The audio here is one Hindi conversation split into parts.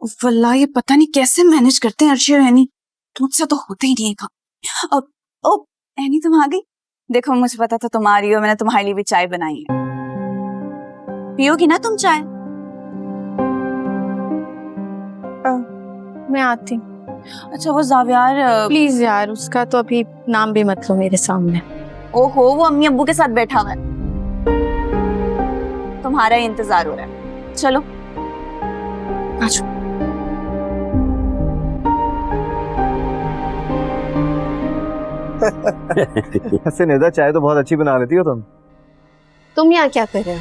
वल्लाह ये पता नहीं कैसे मैनेज करते हैं अर्शी और एनी, तुमसे तो होता ही नहीं है काम। अब ओ एनी तुम आ गई। देखो मुझे पता था तुम आ रही हो, मैंने तुम्हारे लिए भी चाय बनाई है, पियोगी ना तुम चाय? मैं आती। अच्छा वो जावियार प्लीज यार, उसका तो अभी नाम भी मत लो मेरे सामने। ओहो वो अम्मी अब्बू के साथ बैठा हुआ है, तुम्हारा ही इंतजार हो रहा है। चलो आजो। ऐसे निदा चाय तो बहुत अच्छी बना लेती हो तुम। तुम यहाँ क्या कर रहे हो?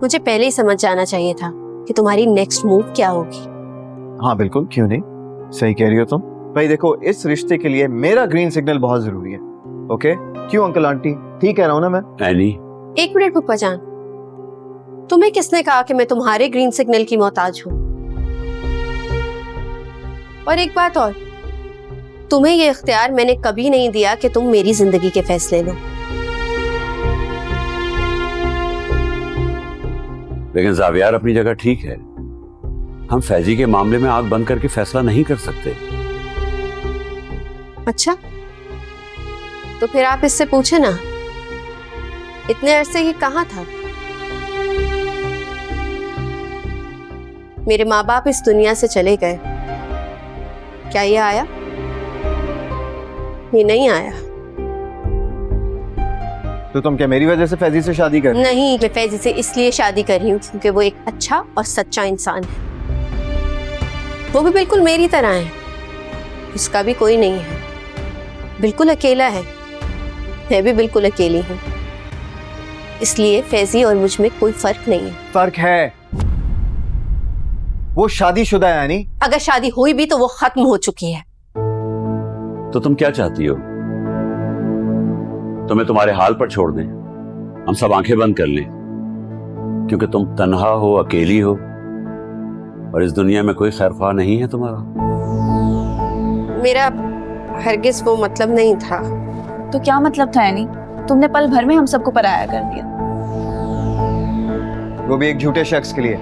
मुझे पहले ही समझ जाना चाहिए था कि तुम्हारी नेक्स्ट मूव क्या होगी। हाँ बिल्कुल, क्यों नहीं, सही कह रही हो तुम। भाई देखो, इस रिश्ते के लिए मेरा ग्रीन सिग्नल बहुत जरूरी है। ओके क्यों अंकल आंटी, ठीक कह रहा हूँ ना मैं? एनी, एक मिनट फूफा जान, तुम्हें किसने कहा कि मैं तुम्हारे ग्रीन सिग्नल की मोहताज हूँ? और एक बात और, तुम्हें ये इख्तियार मैंने कभी नहीं दिया कि तुम मेरी जिंदगी के फैसले लो। लेकिन जावियार अपनी जगह ठीक है, हम फैजी के मामले में आंख बंद करके फैसला नहीं कर सकते। अच्छा तो फिर आप इससे पूछे ना, इतने अरसे ये कहाँ था? मेरे माँ बाप इस दुनिया से चले गए, क्या ये आया? ये नहीं आया। तो तुम क्या मेरी वजह से फैजी से शादी कर? नहीं, मैं फैजी से इसलिए शादी कर रही हूँ क्योंकि वो एक अच्छा और सच्चा इंसान है। वो भी बिल्कुल मेरी तरह है, उसका भी कोई नहीं है, बिल्कुल अकेला है, मैं भी बिल्कुल अकेली हूँ। इसलिए फैजी और मुझ में कोई फर्क नहीं है। फर्क है, वो शादीशुदा है यानी। अगर शादी हुई भी तो वो खत्म हो चुकी है। तो तुम क्या चाहती हो? तुम्हें तुम्हारे हाल पर छोड़ दें, हम सब आंखें बंद कर लें क्योंकि तुम तन्हा हो, अकेली हो और इस दुनिया में कोई खैरख्वाह नहीं है तुम्हारा? मेरा हरगिज वो मतलब नहीं था। तो क्या मतलब था एनी? तुमने पल भर में हम सबको पराया कर दिया, वो भी एक झूठे शख्स के लिए,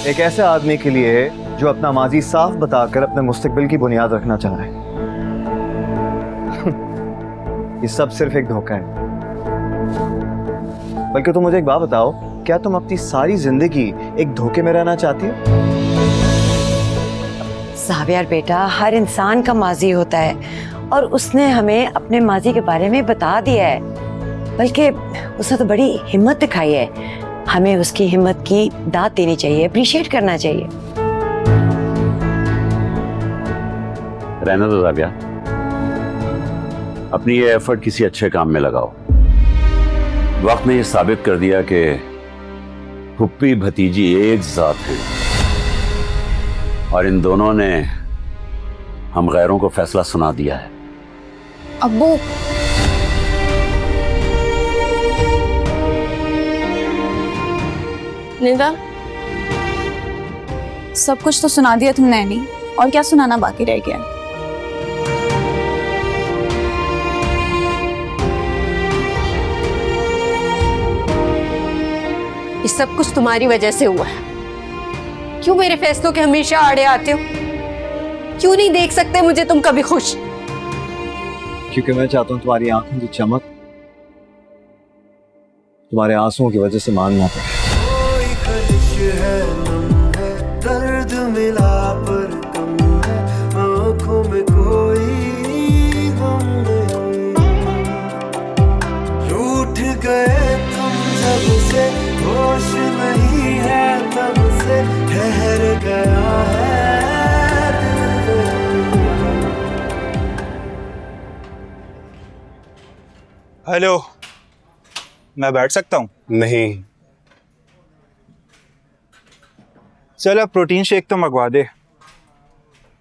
एक ऐसे आदमी के लिए जो अपना माजी साफ बताकर अपने मुस्तकबिल की बुनियाद रखना चाह रहा है। ये सब सिर्फ एक धोखा है। बल्कि तुम मुझे एक बात बताओ, क्या तुम अपनी सारी जिंदगी एक धोखे में रहना चाहती हो? जावियार बेटा, हर इंसान का माजी होता है और उसने हमें अपने माजी के बारे में बता दिया है, बल्कि उसने तो बड़ी हिम्मत दिखाई है। हमें उसकी हिम्मत की दाद देनी चाहिए, अप्रिशिएट करना चाहिए। रहना दो जावियार, अपनी ये एफर्ट किसी अच्छे काम में लगाओ। वक्त ने ये साबित कर दिया कि फुप्पी भतीजी एक जात है और इन दोनों ने हम गैरों को फैसला सुना दिया है। अब्बू निदा, सब कुछ तो सुना दिया तुमने एनी, और क्या सुनाना बाकी रह गया? ये सब कुछ तुम्हारी वजह से हुआ है। क्यों मेरे फैसलों के हमेशा आड़े आते हो? क्यों नहीं देख सकते मुझे तुम कभी खुश? क्योंकि मैं चाहता हूं तुम्हारी आंखों की चमक तुम्हारे आंसुओं की वजह से मानना पड़े। दर्द मिला पर कम है, आंखों में कोई गम नहीं। रूठ गए तुम जब से, होश नहीं है तब से, ठहर गया है दिल। हेलो, मैं बैठ सकता हूँ? नहीं। चल अब प्रोटीन शेक तो मंगवा दे।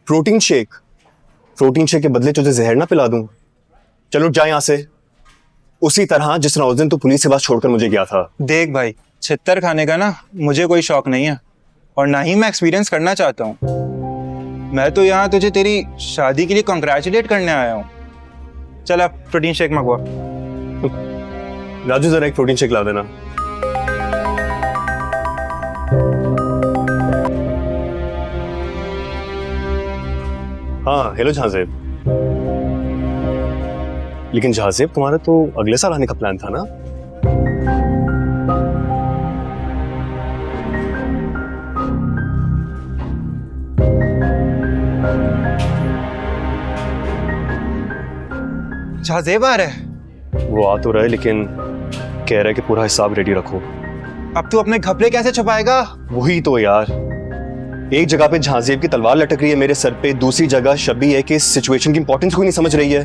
Protein shake? प्रोटीन शेक के बदले तुझे जहर ना पिला दूं? चलो जा यहाँ से, उसी तरह जिस तरह उस दिन तू पुलिस के पास छोड़कर मुझे गया था। देख भाई, छित्तर खाने का ना मुझे कोई शौक नहीं है और ना ही मैं एक्सपीरियंस करना चाहता हूँ। मैं तो यहाँ तुझे तेरी शादी के लिए कॉन्ग्रेचुलेट करने आया हूँ। चल अब प्रोटीन शेक मंगवा। राजू जरा एक प्रोटीन शेक ला देना। हाँ हेलो जहाजेब। लेकिन जहाजेब तुम्हारा तो अगले साल आने का प्लान था ना? जहाजेब आ रहा है। वो आ तो रहा है लेकिन कह रहा है कि पूरा हिसाब रेडी रखो। अब तू अपने घपले कैसे छुपाएगा? वही तो यार, एक जगह पे जहाजेब की तलवार लटक रही है मेरे सर पे, दूसरी जगह शबी है कि इस सिचुएशन की इंपॉर्टेंस कोई नहीं समझ रही है।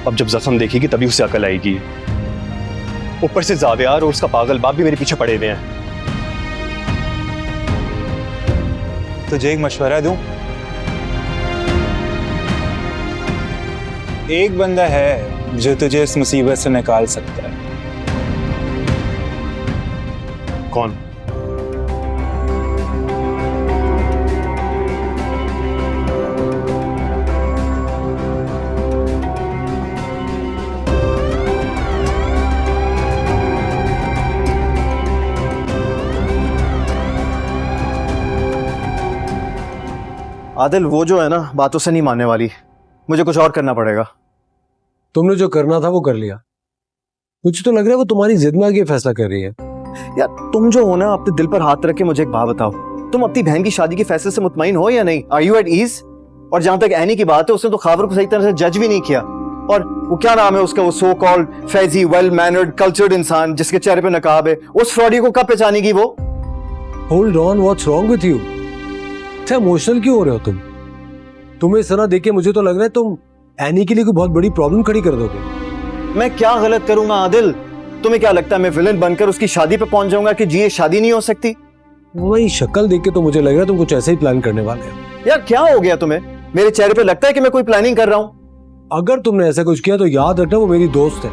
अब जब जख्म देखेगी तभी उसे अकल आएगी। ऊपर से जावियार और उसका पागल बाप भी मेरे पीछे पड़े हुए हैं। तुझे एक मशवरा दूं? एक बंदा है जो तुझे इस मुसीबत से निकाल सकता है। कौन? आदिल वो जो है ना, बातों से नहीं मानने वाली, मुझे कुछ और करना पड़ेगा। तुमने जो करना था वो कर लिया। मुझे तो लग रहा है वो तुम्हारी जिद में आके फैसला कर रही है। यार तुम जो हो ना, अपने दिल पर हाथ रख के मुझे एक बात बताओ, तुम अपनी बहन की शादी के फैसले से मुतमईन हो या नहीं? Are you at ease? और जहां तक एनी की बात है, उसने तो खावर को सही तरह से जज भी नहीं किया। और वो क्या नाम है उसका, वो so called Faizi well mannered cultured इंसान जिसके चेहरे पे नकाब है, उस फ्रॉडी को कब पहचानेगी वो? Hold on, what's wrong with you? इतना इमोशनल क्यों हो रहे हो तुम? तुम्हें इस तरह देख के मुझे तो लग रहा है तुम एनी के लिए कोई बहुत बड़ी प्रॉब्लम खड़ी कर दोगे। मैं क्या गलत करूंगा आदिल? तुम्हें क्या लगता है मैं विलन बनकर उसकी शादी पे पहुंच जाऊंगा कि जी ये शादी नहीं हो सकती? वही शक्ल देख के तो मुझे लग रहा है तुम कुछ ऐसे ही प्लान करने वाले हो। यार क्या हो गया तुम्हें? मेरे चेहरे पे लगता है कि मैं कोई प्लानिंग कर रहा हूं। अगर तुमने ऐसा कुछ किया तो याद रखना वो मेरी दोस्त है।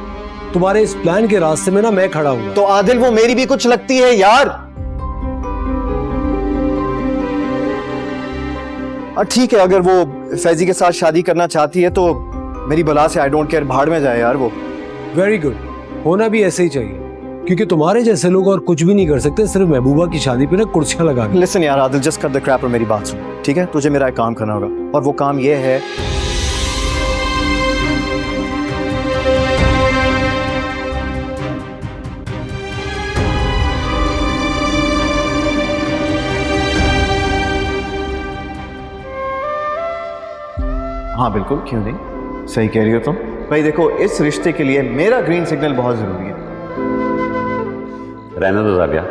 तुम्हारे इस प्लान के रास्ते में ना मैं खड़ा हूँ। तो आदिल वो मेरी भी कुछ लगती है यार। ठीक है, अगर वो फैजी के साथ शादी करना चाहती है तो मेरी बला से आई डोंट केयर, भाड़ में जाए यार वो। वेरी गुड, होना भी ऐसे ही चाहिए क्योंकि तुम्हारे जैसे लोग और कुछ भी नहीं कर सकते, सिर्फ महबूबा की शादी पे ना कुर्सियां लगा के। लिसन यार Adil, just cut the crap और मेरी बात सुन, ठीक है? तुझे मेरा एक काम करना होगा और वो काम ये है हाँ बिल्कुल, क्यों नहीं, सही कह रही हो तुम। भाई देखो, इस रिश्ते के लिए मेरा ग्रीन सिग्नल बहुत जरूरी है। रहने दो जाविया,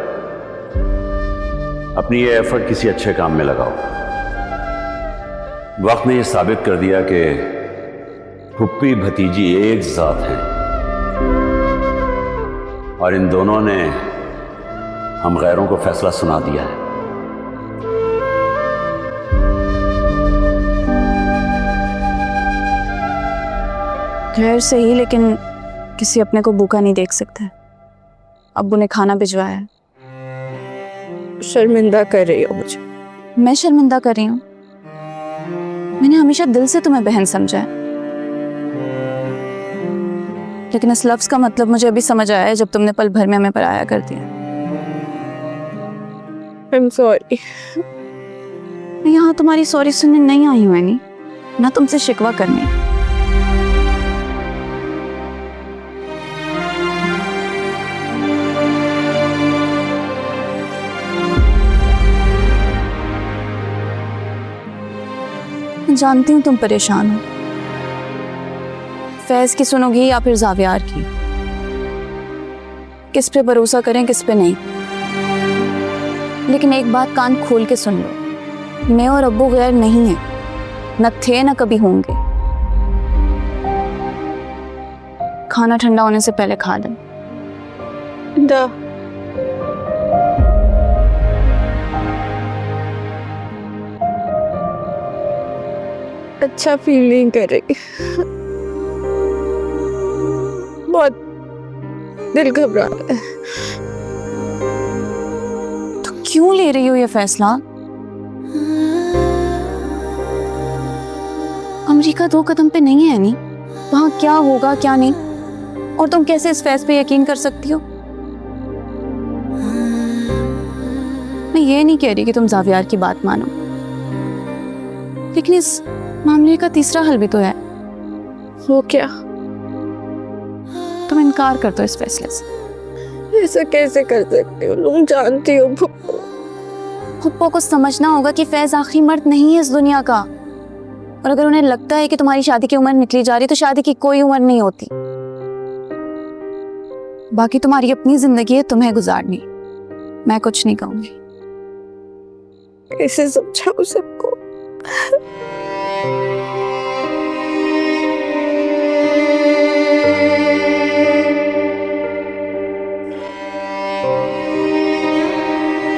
अपनी ये एफर्ट किसी अच्छे काम में लगाओ। वक्त ने ये साबित कर दिया कि फुप्पी भतीजी एक जात हैं और इन दोनों ने हम गैरों को फैसला सुना दिया है। खैर सही, लेकिन किसी अपने को भूखा नहीं देख सकता। अब्बू ने खाना भिजवाया है। शर्मिंदा कर रही हो मुझे। मैं शर्मिंदा कर रही हूँ? मैंने हमेशा दिल से तुम्हें बहन समझा है, लेकिन इस लफ्ज का मतलब मुझे अभी समझ आया है जब तुमने पल भर में हमें पराया कर दिया। I'm sorry। मैं यहाँ तुम्हारी सॉरी सुनने नहीं आई हूँ एनी, ना तुमसे शिकवा करने। जानती हूँ तुम परेशान हो, फैज की सुनोगी या फिर जावियार की, किस पे भरोसा करें किस पे नहीं। लेकिन एक बात कान खोल के सुन लो, मैं और अब्बू गैर नहीं है, न थे न कभी होंगे। खाना ठंडा होने से पहले खा लें। अच्छा फील नहीं कर रही, बहुत दिल घबरा रहा है। तो क्यों ले रही हो ये फैसला? अमेरिका 2 कदम पे नहीं है नी, वहां क्या होगा क्या नहीं, और तुम कैसे इस फैसले पे यकीन कर सकती हो? मैं ये नहीं कह रही कि तुम जावियार की बात मानो, लेकिन इस मामले का तीसरा हल भी तो है। वो क्या? तुम इनकार कर दो इस फैसले से। ऐसा कैसे कर सकती हो? तुम जानती हो फुप्पो। फुप्पो को समझना होगा कि फैज आखिरी मर्द नहीं है इस दुनिया का, और अगर उन्हें लगता है कि तुम्हारी शादी की उम्र निकली जा रही तो शादी की कोई उम्र नहीं होती। बाकी तुम्हारी अपनी जिंदगी है, तुम्हें गुजारनी, मैं कुछ नहीं कहूंगी। कैसे समझाऊं सबको?